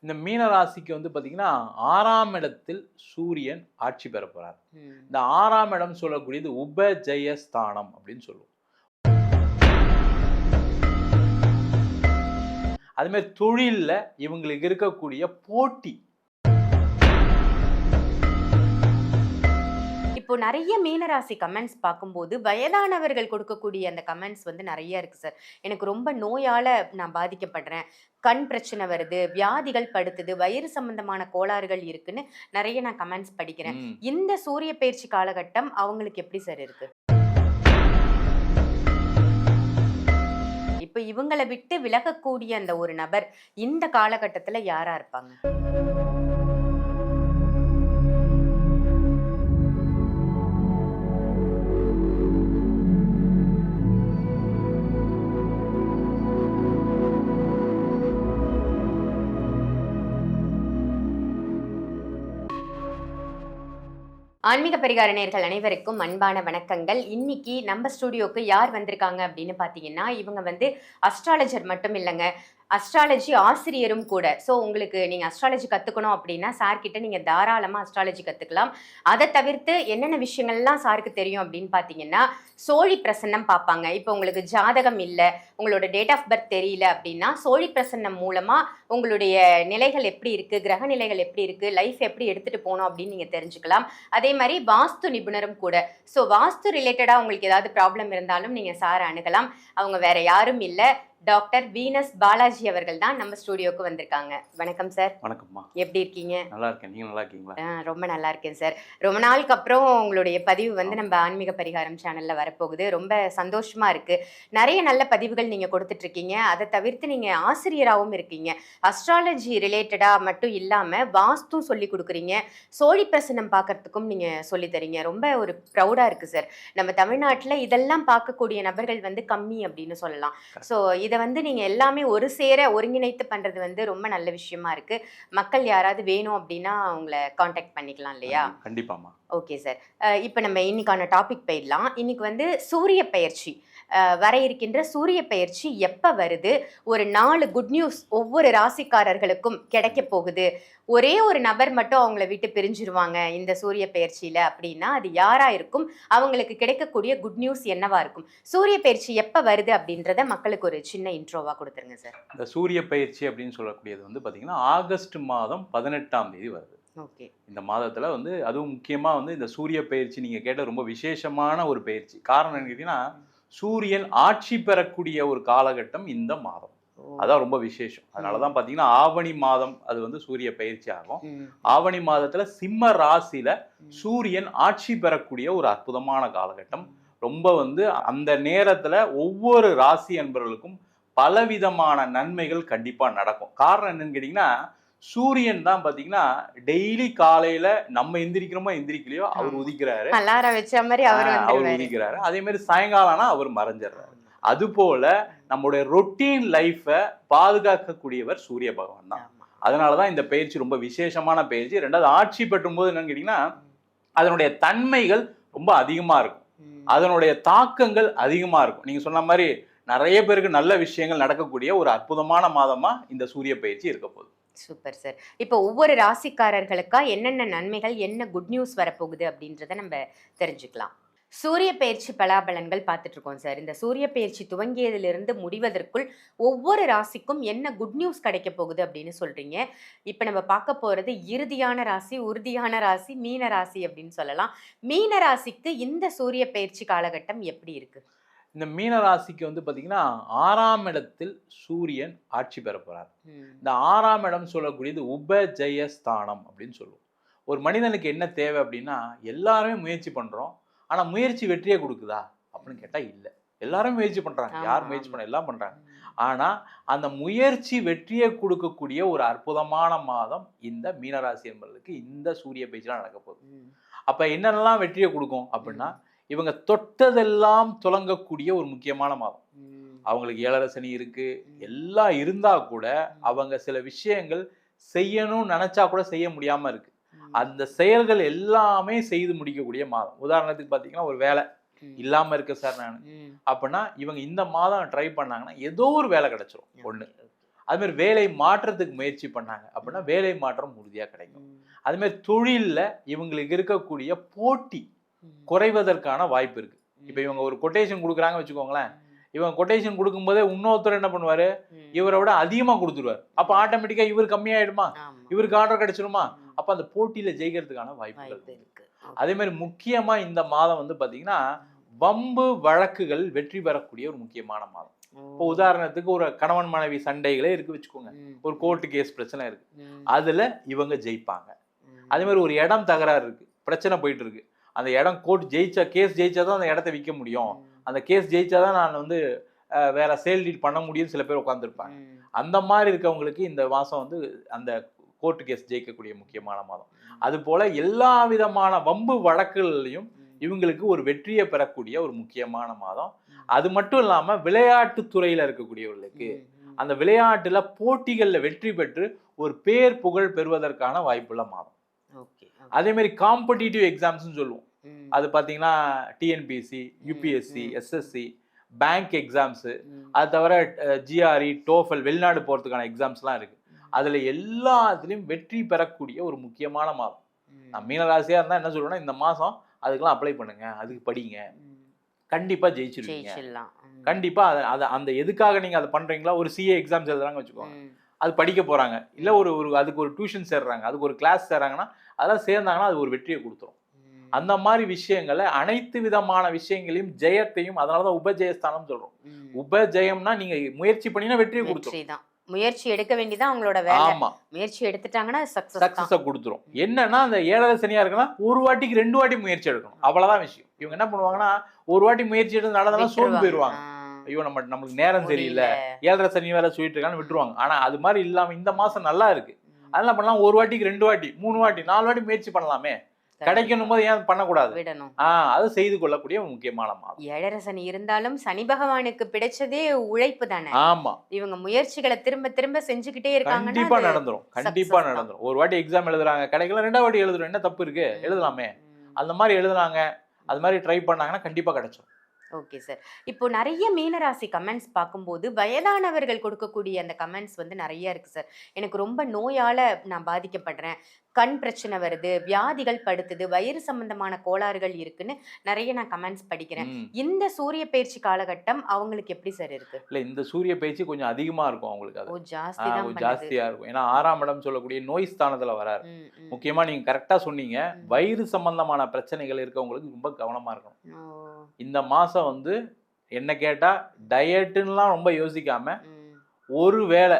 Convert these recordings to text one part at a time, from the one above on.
இந்த மீன ராசிக்கு வந்து பார்த்தீங்கன்னா, 6ஆம் இடத்தில் சூரியன் ஆட்சி பெற போறார். இந்த 6ஆம் இடம் சொல்லக்கூடியது உபஜெயஸ்தானம் அப்படின்னு சொல்லுவோம். அதுமாரி தொழில்ல இவங்களுக்கு இருக்கக்கூடிய போட்டி. இப்போ நெறைய மீனராசி கமெண்ட்ஸ் பார்க்கும்போது, வயதானவர்கள் கொடுக்கக்கூடிய அந்த கமெண்ட்ஸ் வந்து நெறைய இருக்கு சார். எனக்கு ரொம்ப நோயால நான் பாதிக்கப்படுறேன். கண் பிரச்சனை வருது, வியாதிகள் படுத்துது, வயிறு சம்பந்தமான கோளாறுகள் இருக்குன்னு நெறைய நான் கமெண்ட்ஸ் படிக்கிறேன். ம். இந்த சூரிய பெயர்ச்சி காலகட்டம் அவங்களுக்கு எப்படி சார் இருக்கு? இப்ப இவங்கள விட்டு விலகக்கூடிய அந்த ஒரு நபர் இந்த காலகட்டத்துல யாரா இருப்பாங்க? ஆன்மீக பரிகார நேயர்கள் அனைவருக்கும் அன்பான வணக்கங்கள். இன்னைக்கு நம்ம ஸ்டுடியோக்கு யார் வந்திருக்காங்க அப்படின்னு பார்த்தீங்கன்னா, இவங்க வந்து அஸ்ட்ராலஜர் மட்டும் இல்லங்க. அஸ்ட்ராலஜி ஆசிரியரும் கூட. ஸோ உங்களுக்கு நீங்க அஸ்ட்ராலஜி கத்துக்கணும் அப்படின்னா, சார் கிட்ட நீங்க தாராளமா அஸ்ட்ராலஜி கத்துக்கலாம். அத தவிர்த்து என்னென்ன விஷயங்கள்லாம் சாருக்கு தெரியும் அப்படின்னு பார்த்தீங்கன்னா, சோழி பிரசன்னம் பார்ப்பாங்க. இப்போ உங்களுக்கு ஜாதகம் இல்ல, உங்களோட டேட் ஆஃப் பர்த் தெரியல அப்படின்னா, சோழி பிரசன்னம் மூலமா உங்களுடைய நிலைகள் எப்படி இருக்கு, கிரக நிலைகள் எப்படி இருக்கு, லைஃப் எப்படி எடுத்துட்டு போணும் அப்படின்னு நீங்க தெரிஞ்சுக்கலாம். அதே மாதிரி வாஸ்து நிபுணரும் கூட. ஸோ வாஸ்து ரிலேட்டடா உங்களுக்கு ஏதாவது ப்ராப்ளம் இருந்தாலும் நீங்க சார அணுகலாம். அவங்க வேற யாரும் இல்ல. டாக்டர் வீனஸ் பாலாஜி அவர்கள் தான் நம்ம ஸ்டுடியோக்கு வந்திருக்காங்க. வணக்கம் சார். வணக்கம்மா. எப்படி இருக்கீங்க? நல்லா இருக்கேன். நீங்க நல்லா இருக்கீங்களா? ரொம்ப நல்லா இருக்கேன் சார். ரொம்ப நாளுக்கு அப்புறம் உங்களுடைய பதிவு வந்து நம்ம ஆன்மீக பரிகாரம் சேனல்ல வரப்போகுது. ரொம்ப சந்தோஷமா இருக்கு. நெறைய நல்ல பதிவுகள் நீங்க கொடுத்துட்டு இருக்கீங்க. அத தவிர்த்து நீங்க ஆசிரியராவும் இருக்கீங்க. அஸ்ட்ராலஜி ரிலேட்டடா மட்டும் இல்லாம வாஸ்தும் சொல்லிக் குடுக்குறீங்க. சோழி பிரசன்னம் பார்க்கறதுக்கும் நீங்க சொல்லி தரீங்க. ரொம்ப ஒரு ப்ரௌடா இருக்கு சார். நம்ம தமிழ்நாட்டுல இதெல்லாம் பார்க்கக்கூடிய நபர்கள் வந்து கம்மி அப்படின்னு சொல்லலாம். ஸோ இத வந்து நீங்க எல்லாமே ஒரு சேர ஒருங்கிணைத்து பண்றது வந்து ரொம்ப நல்ல விஷயமா இருக்கு. மக்கள் யாராவது வேணும் அப்படின்னா உங்கள கான்டாக்ட் பண்ணிக்கலாம் இல்லையா? கண்டிப்பாம்மா. Okay sir. இப்ப நம்ம இன்னைக்கான டாபிக் போயிடலாம். இன்னைக்கு வந்து சூரிய பெயர்ச்சி. வர இருக்கின்ற சூரிய பெயர்ச்சி எப்ப வருது? ஒரு 4 குட் நியூஸ் ஒவ்வொரு ராசிக்காரர்களுக்கும் கிடைக்கப் போகுது. ஒரே ஒரு நபர் மட்டும் அவங்கள விட்டு பிரிஞ்சிருவாங்க இந்த சூரிய பெயர்ச்சியில அப்படின்னா, அது யாரா இருக்கும்? அவங்களுக்கு கிடைக்கக்கூடிய குட் நியூஸ் என்னவா இருக்கும்? சூரிய பெயர்ச்சி எப்ப வருது அப்படின்றத மக்களுக்கு ஒரு சின்ன இன்ட்ரோவா குடுத்துருங்க சார். இந்த சூரிய பயிற்சி அப்படின்னு சொல்லக்கூடியது வந்து பார்த்தீங்கன்னா, ஆகஸ்ட் மாதம் 18ஆம் தேதி வருது. ஓகே. இந்த மாதத்துல வந்து அதுவும் முக்கியமா வந்து இந்த சூரிய பயிற்சி நீங்க கேட்ட ரொம்ப விசேஷமான ஒரு பயிற்சி. காரணம் என்னன்னு கேட்டீங்கன்னா, சூரியன் ஆட்சி பெறக்கூடிய ஒரு காலகட்டம் இந்த மாதம். ஓ! அதான் ரொம்ப விசேஷம். அதனால தான் பார்த்தீங்கன்னா, ஆவணி மாதம் அது வந்து சூரிய பயிற்சி ஆகும். ம். ஆவணி மாதத்துல சிம்ம ராசியில சூரியன் ஆட்சி பெறக்கூடிய ஒரு அற்புதமான காலகட்டம். ரொம்ப வந்து அந்த நேரத்துல ஒவ்வொரு ராசி அன்பர்களுக்கும் பலவிதமான நன்மைகள் கண்டிப்பா நடக்கும். காரணம் என்னன்னு கேட்டீங்கன்னா, சூரியன் தான் பார்த்தீங்கன்னா, டெய்லி காலையில நம்ம எந்திரிக்கிறோமோ எந்திரிக்கலையோ அவர் ஆமா. உதிக்கிறாரு. அலாரம் வச்ச மாரி அவர் அவர் வந்துருவாரு. உதிக்கிறாரு. அதே மாதிரி சாயங்காலம் ஆனா அவர் மறைஞ்சிடுறாரு. அதுபோல நம்முடைய ரொட்டீன் லைஃப பாதுகாக்கக்கூடியவர் சூரிய பகவான் தான். ஆமா. அதனால தான் இந்த பயிற்சி ரொம்ப விசேஷமான பயிற்சி. 2வது ஆட்சி பெற்றும்போது என்னன்னு கேட்டீங்கன்னா, அதனுடைய தன்மைகள் ரொம்ப அதிகமா இருக்கும். ம். அதனுடைய தாக்கங்கள் அதிகமா இருக்கும். நீங்க சொன்ன மாரி நெறைய பேருக்கு நல்ல விஷயங்கள் நடக்கக்கூடிய ஒரு அற்புதமான மாதமா இந்த சூரிய பயிற்சி இருக்க போகுது. Super sir. இப்போ ஒவ்வொரு ராசிக்காரர்களுக்கா என்னென்ன நன்மைகள், என்ன குட் நியூஸ் வரப்போகுது அப்படின்றத நம்ம தெரிஞ்சுக்கலாம். சூரிய பெயர்ச்சி பலாபலன்கள் பார்த்துட்டு இருக்கோம் சார். இந்த சூரிய பெயர்ச்சி துவங்கியதிலிருந்து முடிவதற்குள் ஒவ்வொரு ராசிக்கும் என்ன குட் நியூஸ் கிடைக்க போகுது அப்படின்னு சொல்றீங்க. இப்போ நம்ம பார்க்க போறது இறுதியான ராசி, உறுதியான ராசி, மீன ராசி அப்படின்னு சொல்லலாம். மீன ராசிக்கு இந்த சூரிய பெயர்ச்சி காலகட்டம் எப்படி இருக்கு? இந்த மீன ராசிக்கு வந்து பார்த்தீங்கன்னா, 6ஆம் இடத்தில் சூரியன் ஆட்சி பெற போறார். ம். இந்த 6ஆம் இடம் சொல்லக்கூடியது உபஜெயஸ்தானம் அப்படின்னு சொல்லுவோம். ஒரு மனிதனுக்கு என்ன தேவை அப்படின்னா, எல்லாருமே முயற்சி பண்றோம். ஆனா முயற்சி வெற்றியை குடுக்குதா? அப்படின்னு கேட்டா இல்ல. எல்லாரும் முயற்சி பண்றாங்க. ஆமா, யார் முயற்சி ஆமா. பண்ண எல்லாம் பண்றாங்க. ம். ஆனா அந்த முயற்சி வெற்றியை குடுக்கக்கூடிய ஒரு அற்புதமான மாதம் இந்த மீனராசி என்பவர்களுக்கு இந்த சூரிய பெயர்ச்சிலாம் நடக்க போகுது. ம். அப்ப என்னென்னலாம் வெற்றியை குடுக்கும் அப்படின்னா, இவங்க தொட்டதெல்லாம் துலங்கக்கூடிய ஒரு முக்கியமான மாதம். ம். அவங்களுக்கு 7 சனி இருக்கு. ம். எல்லாம் இருந்தா கூட ம். அவங்க சில விஷயங்கள் செய்யணும்னு நினைச்சா கூட செய்ய முடியாம இருக்கு. ம். அந்த செயல்கள் எல்லாமே செய்து முடிக்கக்கூடிய மாதம். உதாரணத்துக்கு பார்த்தீங்கன்னா, ஒரு வேலை ம். இல்லாம இருக்கேன் சார் நானு. ம். அப்பன்னா இவங்க இந்த மாதம் ட்ரை பண்ணாங்கன்னா, ஏதோ ஒரு வேலை கிடைச்சிரும். 1. Okay, okay. அது மாதிரி வேலை மாற்றத்துக்கு முயற்சி பண்ணாங்க அப்படின்னா வேலை மாற்றம் உறுதியா கிடைக்கும். அது மாதிரி தொழில்ல இவங்களுக்கு இருக்கக்கூடிய போட்டி குறைவதற்கான வாய்ப்பு இருக்கு. இப்ப இவங்க ஒரு கொட்டேஷன் கொடுக்குறாங்க வச்சுக்கோங்களேன், இவங்க கொட்டேஷன் கொடுக்கும்போதே இன்னொருத்தர் என்ன பண்ணுவாரு, இவரை விட அதிகமா கொடுத்துருவாரு. அப்ப ஆட்டோமேட்டிக்கா இவர் கம்மியாயிடுமா, இவருக்கு ஆர்டர் கிடைச்சிருமா, அப்ப அந்த போட்டியில ஜெயிக்கிறதுக்கான வாய்ப்புகள் இருக்கு. அதே மாதிரி முக்கியமா இந்த மாதம் வந்து பாத்தீங்கன்னா வம்பு வழக்குகள் வெற்றி பெறக்கூடிய ஒரு முக்கியமான மாதம். இப்போ உதாரணத்துக்கு ஒரு கணவன் மனைவி சண்டைகளே இருக்கு வச்சுக்கோங்க, ஒரு கோர்ட்டு கேஸ் பிரச்சனை இருக்கு, அதுல இவங்க ஜெயிப்பாங்க. அதே மாதிரி ஒரு இடம் தகராறு இருக்கு, பிரச்சனை போயிட்டு இருக்கு, அந்த இடம் கோர்ட் ஜெயிச்சா, கேஸ் ஜெயிச்சாதான் அந்த இடத்த விற்க முடியும், அந்த கேஸ் ஜெயிச்சாதான் நான் வந்து வேற சேல் டீட் பண்ண முடியும்னு சில பேர் உட்காந்துருப்பாங்க. அந்த மாதிரி இருக்கவங்களுக்கு இந்த மாசம் வந்து அந்த கோர்ட்டு கேஸ் ஜெயிக்கக்கூடிய முக்கியமான மாதம். அது போல எல்லா விதமான வம்பு வழக்குகளையும் இவங்களுக்கு ஒரு வெற்றியை பெறக்கூடிய ஒரு முக்கியமான மாதம். அது மட்டும் இல்லாம விளையாட்டு துறையில இருக்கக்கூடியவர்களுக்கு அந்த விளையாட்டுல போட்டிகள்ல வெற்றி பெற்று ஒரு பேர் புகழ் பெறுவதற்கான வாய்ப்புள்ள மாதம். அதே மாதிரி காம்படிட்டிவ் எக்ஸாம்ஸ் சொல்லுவோம், அது பாத்தீங்கன்னா TNPSC, UPSC, SSC, bank exams, அது தவிர ஜிஆர்இ, டோஃபல், வெளிநாடு போறதுக்கான எக்ஸாம்ஸ்லாம் இருக்கு. அதுல எல்லாத்துலயும் வெற்றி பெறக்கூடிய ஒரு முக்கியமான மாதம். நான் மீனராசியா இருந்தா என்ன சொல்லுவேன்னா, இந்த மாசம் அதுக்கெல்லாம் அப்ளை பண்ணுங்க, அதுக்கு படிங்க, கண்டிப்பா ஜெயிச்சிருவீங்க. கண்டிப்பா அந்த எதுக்காக நீங்க அதை பண்றீங்களா, ஒரு சிஏ எக்ஸாம்ஸ் எழுதுறாங்க வச்சுக்கோங்க, அது படிக்க போறாங்க, இல்ல ஒரு அதுக்கு ஒரு டியூஷன் சேர்றாங்க, அதுக்கு ஒரு கிளாஸ் சேர்றாங்கன்னா அதெல்லாம் சேர்ந்தாங்கன்னா அது ஒரு வெற்றியை கொடுத்துரும். அந்த மாதிரி விஷயங்களை அனைத்து விதமான விஷயங்களையும் ஜெயத்தையும், அதனாலதான் உபஜெயஸ்தானம் சொல்றோம். உபஜெயம்னா நீங்க முயற்சி பண்ணினா வெற்றியை கொடுத்துரும். முயற்சி எடுக்க வேண்டியதான் அவங்களோட வேலை. ஆமா, முயற்சி எடுத்துட்டாங்கன்னா சக்சஸ் கொடுத்துரும். என்னன்னா அந்த 7வது சனியா இருக்குன்னா ஒரு வாட்டிக்கு 2 வாட்டி முயற்சி எடுக்கணும், அவ்வளவுதான் விஷயம். இவங்க என்ன பண்ணுவாங்கன்னா ஒரு வாட்டி முயற்சி எடுத்து நடந்தாலும் சோர்ந்து போயிருவாங்க, ஐயோ நம்மளுக்கு நேரம் சரியில்லை, 7வது சனி வேலை சொல்லிட்டு இருக்கான்னு விட்டுருவாங்க. ஆனா அது மாதிரி இல்லாம இந்த மாசம் நல்லா இருக்கு, அதெல்லாம் பண்ணலாம், ஒரு வாட்டிக்கு 2 வாட்டி 3 வாட்டி 4 வாட்டி முயற்சி பண்ணலாமே, கிடைக்கணும் போது ஏன் பண்ணக்கூடாது, விடணும். அதை செய்து கொள்ளக்கூடிய முக்கியமான மாதம். 7வது சனி இருந்தாலும் சனி பகவானுக்கு பிடிச்சதே உழைப்பு தானே. ஆமா, இவங்க முயற்சிகளை திரும்ப திரும்ப செஞ்சுக்கிட்டே இருக்காங்க, கண்டிப்பா நடந்துரும், கண்டிப்பா நடந்துரும். ஒரு வாட்டி எக்ஸாம் எழுதுறாங்க, கிடைக்கல, 2வது வாட்டி எழுதுறோம், என்ன தப்பு இருக்கு, எழுதலாமே. அந்த மாதிரி எழுதுனாங்க, அது மாதிரி ட்ரை பண்ணாங்கன்னா கண்டிப்பா கிடைச்சிடும். Okay sir. இப்போ நிறைய மீனராசி கமெண்ட்ஸ் பார்க்கும்போது வயதானவர்கள் கொடுக்கக்கூடிய அந்த கமெண்ட்ஸ் வந்து நிறைய இருக்கு சார். எனக்கு ரொம்ப நோயால நான் பாதிக்கப்படுறேன், கண் பிரச்சனை வருது, வியாதிகள் படுத்துது, வயிறு சம்பந்தமான கோளாறுகள் இருக்குன்னு நிறைய நான் கமெண்ட்ஸ் படிக்கிறேன். இந்த சூரிய பயிற்சி காலகட்டம் அவங்களுக்கு எப்படி சார் இருக்கு? இல்ல, இந்த சூரிய பயிற்சி கொஞ்சம் அதிகமா இருக்கும் அவங்களுக்கு, அது ஜாஸ்தியா இருக்கும். ஏன்னா 6ஆம் இடம் சொல்லக்கூடிய நோய் ஸ்தானத்துல வராரு. முக்கியமா நீங்க கரெக்டா சொன்னீங்க, வயிறு சம்பந்தமான பிரச்சனைகள் இருக்கவங்களுக்கு ரொம்ப கவனமா இருக்கணும். இந்த மாசம் வந்து என்ன கேட்டா டயட்டுலாம் ரொம்ப யோசிக்காம ஒரு வேளை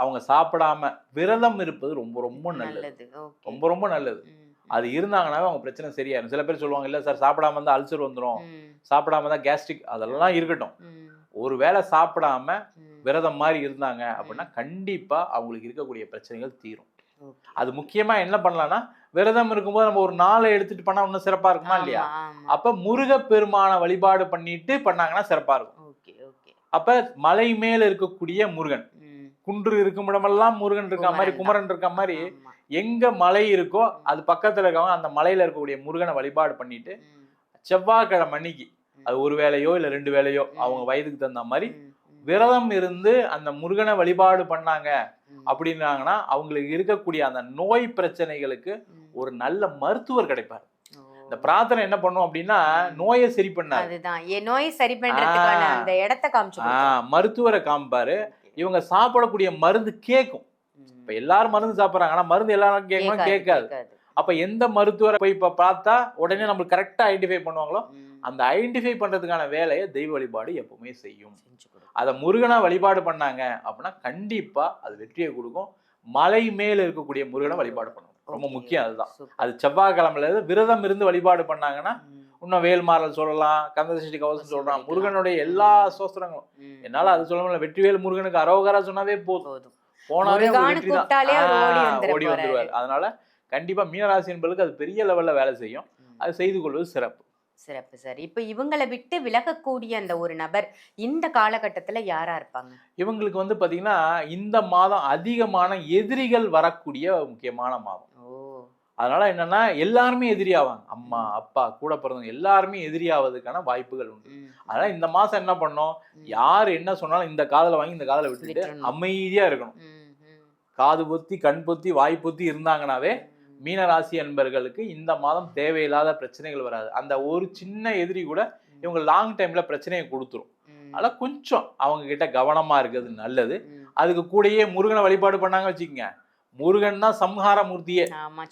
அவங்க சாப்பிடாம விரதம் இருப்பது ரொம்ப ரொம்ப நல்லது, ரொம்ப ரொம்ப நல்லது. அது இருந்தாங்கன்னாவே அவங்க பிரச்சனை சரியாயிரும். சில பேர் சொல்லுவாங்க, இல்ல சார் சாப்பிடாம இருந்தா அல்சர் வந்துடும், சாப்பிடாம தான் கேஸ்ட்ரிக், அதெல்லாம் இருக்கட்டும். ஒரு வேளை சாப்பிடாம விரதம் மாதிரி இருந்தாங்க அப்படின்னா கண்டிப்பா அவங்களுக்கு இருக்கக்கூடிய பிரச்சனைகள் தீரும். அது முக்கியமா என்ன பண்ணலாம்னா, விரதம் இருக்கும்போது நம்ம ஒரு நாளை எடுத்துட்டு பண்ணா இன்னும் சிறப்பா இருக்குமா இல்லையா? அப்ப முருகப்பெருமான வழிபாடு பண்ணிட்டு பண்ணாங்கன்னா சிறப்பா இருக்கும். அப்ப மலை மேல இருக்கக்கூடிய முருகன், குன்று இருக்கும் இடமெல்லாம் முருகன் இருக்க மாதிரி, குமரன் இருக்க மாதிரி, எங்க மலை இருக்கோ அது பக்கத்துல இருக்கவங்க அந்த மலையில இருக்கக்கூடிய முருகனை வழிபாடு பண்ணிட்டு செவ்வாய்க்கிழமை அன்னைக்கு, அது ஒரு வேளையோ இல்ல 2 வேளையோ அவங்க வயதுக்கு தகுந்த மாதிரி விரதம் இருந்து அந்த முருகனை வழிபாடு பண்ணாங்க அப்படின்னாங்கன்னா அவங்களுக்கு இருக்கக்கூடிய அந்த நோய் பிரச்சனைகளுக்கு ஒரு நல்ல மருத்துவர் கிடைப்பார். இந்த பிரார்த்தனை என்ன பண்ணும் அப்படின்னா நோயை சரி பண்ணாரு, நோயை சரி பண்றதுக்கான அந்த இடத்தை காமிச்சு மருத்துவரை காமிப்பாரு. இவங்க சாப்பிடக்கூடிய மருந்து கேட்கும். இப்ப எல்லாரும் மருந்து சாப்பிடுறாங்க, ஆனா மருந்து எல்லாரும் கேட்கணும், கேட்காது. அப்ப எந்த மருத்துவரை போய் இப்ப பார்த்தா உடனே நம்மளுக்கு கரெக்டா ஐடென்டிஃபை பண்ணுவாங்களோ அந்த ஐடென்டிஃபை பண்றதுக்கான வேலையை தெய்வ வழிபாடு எப்பவுமே செய்யும். அதை முருகனா வழிபாடு பண்ணாங்க அப்படின்னா கண்டிப்பா அது வெற்றியை கொடுக்கும். மலை மேல இருக்கக்கூடிய முருகனை வழிபாடு பண்ணணும், ரொம்ப முக்கியம். அதுதான், அது செவ்வாய்க்கிழமையில விரதம் இருந்து வழிபாடு பண்ணாங்கன்னா இன்னும் வேல்மாறல் சொல்லலாம், கந்தசஷ்டி கவசம் சொல்லலாம், முருகனுடைய எல்லா சோஸ்திரங்களும். என்னால அது சொல்ல முடியல, வெற்றிவேல் முருகனுக்கு அரோகரா சொன்னாவே போதும், போனாவே ஓடி வந்துருவாரு. அதனால கண்டிப்பா மீனராசி என்பதுக்கு அது பெரிய லெவல்ல வேலை செய்யும், அது செய்து கொள்வது சிறப்பு. சிறப்பு சார். இப்ப இவங்களை விட்டு விலகக்கூடிய அந்த ஒரு நபர் இந்த காலகட்டத்துல யாரா இருப்பாங்க? இவங்களுக்கு வந்து பாத்தீங்கன்னா இந்த மாதம் அதிகமான எதிரிகள் வரக்கூடிய முக்கியமான மாதம். அதனால என்னன்னா எல்லாருமே எதிரியாவாங்க. அம்மா, அப்பா, கூட பிறந்தவங்க எல்லாருமே எதிரியாவதுக்கான வாய்ப்புகள் உண்டு. அதனால இந்த மாசம் என்ன பண்ணோம், யார் என்ன சொன்னாலும் இந்த காதுல வாங்கி இந்த காதுல விட்டுட்டு அமைதியா இருக்கணும். காது பொத்தி, கண் பொத்தி, வாய் பொத்தி இருந்தாங்கனாவே மீனராசி அன்பர்களுக்கு இந்த மாதம் தேவையில்லாத பிரச்சனைகள் வராது. அந்த ஒரு சின்ன எதிரி கூட இவங்க லாங் டைம்ல பிரச்சனையை கொடுத்துரும். அதனால கொஞ்சம் அவங்க கிட்ட கவனமா இருக்கிறது நல்லது. அதுக்கு கூடயே முருகனை வழிபாடு பண்ணாங்க வச்சுக்கோங்க, முருகன் தான் சம்ஹார மூர்த்தியே.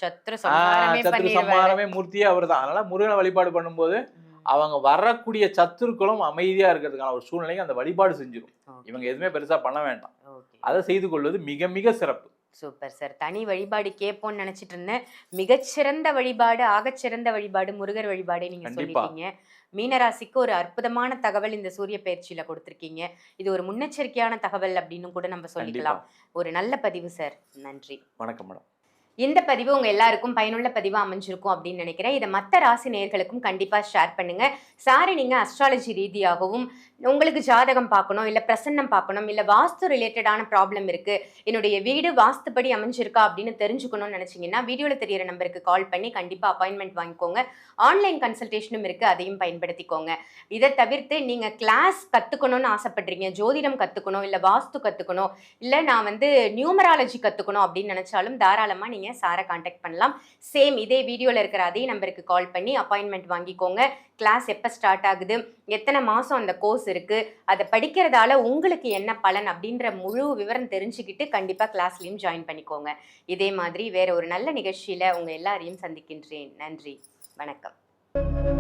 சத்ரு சம்ஹாரமே மூர்த்தியே அவர் தான். அதனால முருகனை வழிபாடு பண்ணும்போது அவங்க வரக்கூடிய சத்துருக்களும் அமைதியா இருக்கிறதுக்கான ஒரு சூழ்நிலையை அந்த வழிபாடு செஞ்சிடும். இவங்க எதுவுமே பெருசா பண்ண வேண்டாம். அதை செய்து கொள்வது மிக மிக சிறப்பு. Super sir. தனி வழிபாடு கேட்போம்னு நினைச்சிட்டு இருந்தேன். மிகச்சிறந்த வழிபாடு, ஆகச்சிறந்த வழிபாடு முருகர் வழிபாடு நீங்க சொல்லிட்டீங்க. மீனராசிக்கு ஒரு அற்புதமான தகவல் இந்த சூரிய பயிற்சியில கொடுத்திருக்கீங்க. இது ஒரு முன்னெச்சரிக்கையான தகவல் அப்படின்னு கூட நம்ம சொல்லிக்கலாம். ஒரு நல்ல பதிவு சார். நன்றி. வணக்கம் மேடம். இந்த பதிவு உங்க எல்லாருக்கும் பயனுள்ள பதிவா அமைஞ்சிருக்கும் அப்படின்னு நினைக்கிறேன். இதை மற்ற ராசி நேயர்களுக்கும் கண்டிப்பா ஷேர் பண்ணுங்க. சாரி, நீங்க அஸ்ட்ராலஜி ரீதியாகவும் உங்களுக்கு ஜாதகம் பார்க்கணும், இல்ல பிரசன்னம் பார்க்கணும், இல்ல வாஸ்து ரிலேட்டடான ப்ராப்ளம் இருக்கு, என்னுடைய வீடு வாஸ்துப்படி அமைஞ்சிருக்கா அப்படின்னு தெரிஞ்சுக்கணும்னு நினைச்சீங்கன்னா வீடியோல தெரியற நம்பருக்கு கால் பண்ணி கண்டிப்பா அப்பாயின்மெண்ட் வாங்கிக்கோங்க. ஆன்லைன் கன்சல்டேஷனும் இருக்கு, அதையும் பயன்படுத்திக்கோங்க. இதை தவிர்த்து நீங்க கிளாஸ் கத்துக்கணும்னு ஆசைப்படுறீங்க, ஜோதிடம் கத்துக்கணும், இல்ல வாஸ்து கத்துக்கணும், இல்ல நான் நியூமராலஜி கத்துக்கணும் அப்படின்னு நினைச்சாலும் தாராளமா நீங்க சாரை கான்டாக்ட் பண்ணலாம். சேம் இதே வீடியோல இருக்கிற அதே நம்பருக்கு கால் பண்ணி அப்பாயின்மெண்ட் வாங்கிக்கோங்க. கிளாஸ் எப்போ ஸ்டார்ட் ஆகுது, எத்தனை மாதம் அந்த கோர்ஸ் இருக்கு, அதை படிக்கிறதால உங்களுக்கு என்ன பலன் அப்படின்ற முழு விவரம் தெரிஞ்சுக்கிட்டு கண்டிப்பாக கிளாஸ்லையும் ஜாயின் பண்ணிக்கோங்க. இதே மாதிரி வேற ஒரு நல்ல நிகழ்ச்சியில் உங்கள் எல்லாரையும் சந்திக்கின்றேன். நன்றி, வணக்கம்.